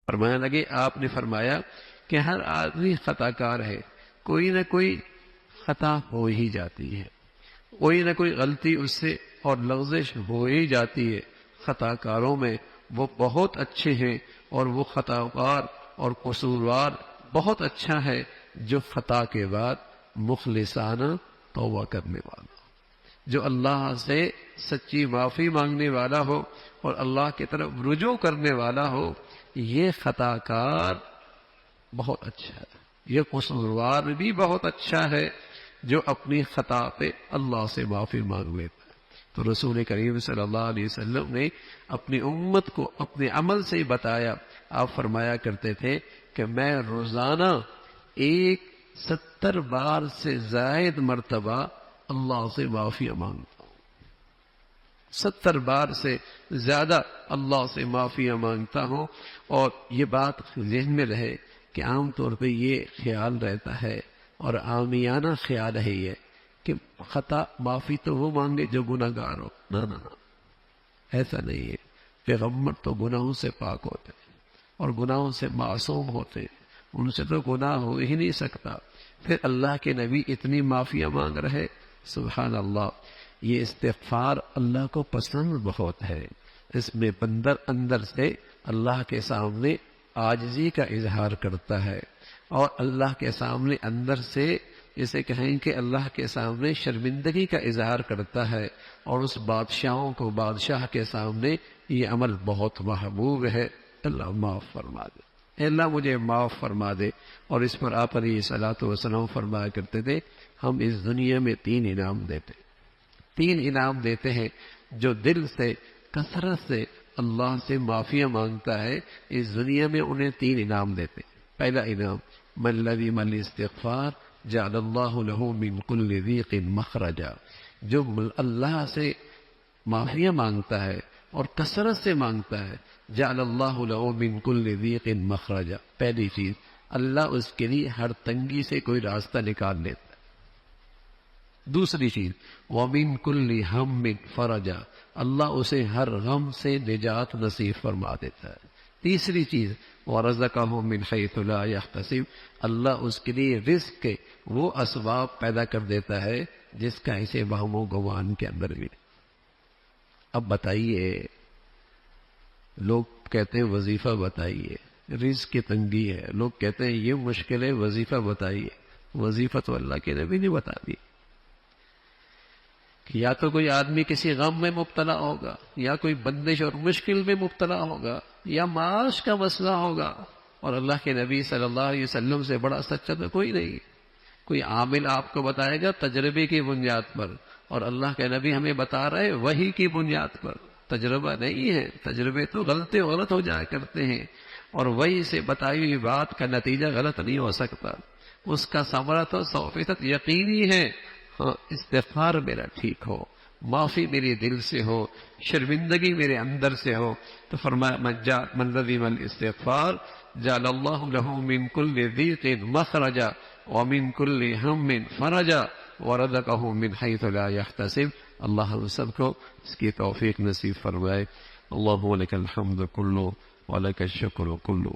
فرمانے لگے آپ نے فرمایا کہ ہر آدمی خطا کار ہے، کوئی نہ کوئی خطا ہو ہی جاتی ہے، کوئی نہ کوئی غلطی اس سے اور لغزش ہو ہی جاتی ہے۔ خطا کاروں میں وہ بہت اچھے ہیں، اور وہ خطا کار اور قصوروار بہت اچھا ہے جو خطا کے بعد مخلصانہ توبہ کرنے والا، جو اللہ سے سچی معافی مانگنے والا ہو اور اللہ کی طرف رجوع کرنے والا ہو۔ یہ خطا کار بہت اچھا ہے، یہ قصوروار بھی بہت اچھا ہے جو اپنی خطا پہ اللہ سے معافی مانگ لیتا ہے۔ تو رسول کریم صلی اللہ علیہ وسلم نے اپنی امت کو اپنے عمل سے بتایا۔ آپ فرمایا کرتے تھے کہ میں روزانہ 70 بار سے زائد مرتبہ اللہ سے معافی مانگتا ہوں، 70 بار سے زیادہ اللہ سے معافی مانگتا ہوں۔ اور یہ بات ذہن میں رہے کہ عام طور پہ یہ خیال رہتا ہے اور عامیانہ خیال ہے یہ کہ خطا معافی تو وہ مانگے جو گناہ گار ہو۔ نہ نہ نہ، ایسا نہیں ہے۔ پیغمبر تو گناہوں سے پاک ہوتے ہیں اور گناہوں سے معصوم ہوتے ہیں، ان سے تو گناہ ہو ہی نہیں سکتا، پھر اللہ کے نبی اتنی معافیاں مانگ رہے۔ سبحان اللہ، یہ استغفار اللہ کو پسند بہت ہے۔ اس میں بندر اندر سے اللہ کے سامنے عاجزی کا اظہار کرتا ہے، اور اللہ کے سامنے اندر سے جسے کہیں کہ اللہ کے سامنے شرمندگی کا اظہار کرتا ہے، اور اس بادشاہوں کو بادشاہ کے سامنے یہ عمل بہت محبوب ہے۔ اللہ معاف فرما دے، اے اللہ مجھے معاف فرما دے۔ اور اس پر آپ علیہ الصلوۃ والسلام فرمایا کرتے تھے ہم اس دنیا میں 3 انعام دیتے ہیں، 3 انعام دیتے ہیں جو دل سے کثرت سے اللہ سے معافیاں مانگتا ہے، اس دنیا میں انہیں 3 انعام دیتے ہیں۔ پہلا انعام من لزم الاستغفار جعل اللہ له من كل ضیق مخرجا، جو اللہ سے معافیاں مانگتا ہے اور کثرت سے مانگتا ہے، جعل اللہ له من كل ضیق مخرجا، پہلی چیز اللہ اس کے لیے ہر تنگی سے کوئی راستہ نکال لیتا ہے۔ دوسری چیز وَمِن كُلِّ هَمٍّ فَرَجًا، اللہ اسے ہر غم سے نجات نصیب فرما دیتا ہے۔ تیسری چیز وَرَزَقَهُ مِنْ حَيْثُ لَا يَحْتَسِبُ، اللہ اس کے لیے رزق کے وہ اسباب پیدا کر دیتا ہے جس کا اسے وہم و گمان کے اندر بھی۔ اب بتائیے، لوگ کہتے ہیں وظیفہ بتائیے، رزق کی تنگی ہے، لوگ کہتے ہیں یہ مشکل ہے وظیفہ بتائیے۔ وظیفہ تو اللہ کے نبی نے بتا دی کہ یا تو کوئی آدمی کسی غم میں مبتلا ہوگا، یا کوئی بندش اور مشکل میں مبتلا ہوگا، یا معاش کا مسئلہ ہوگا، اور اللہ کے نبی صلی اللہ علیہ وسلم سے بڑا سچا تو کوئی نہیں۔ کوئی عامل آپ کو بتائے گا تجربے کی بنیاد پر، اور اللہ کے نبی ہمیں بتا رہے وحی کی بنیاد پر۔ تجربہ نہیں ہے، تجربے تو غلط ہو جایا کرتے ہیں، اور وحی سے بتائی ہوئی بات کا نتیجہ غلط نہیں ہو سکتا، اس کا ثمرہ تو 100% یقینی ہے۔ ہاں، استغفار میرا ٹھیک ہو، معافی میری دل سے ہو، شرمندگی میرے اندر سے ہو، تو فرمایا من لزم الاستغفار جعل اللہ له من كل ضیق مخرجا ومن كل ہم فرجا ورزقه من حيث لا يحتسب۔ اللہ ہم سب کو اس کی توفیق نصیب فرمائے۔ اللهم لك الحمد كله ولك الشكر كله۔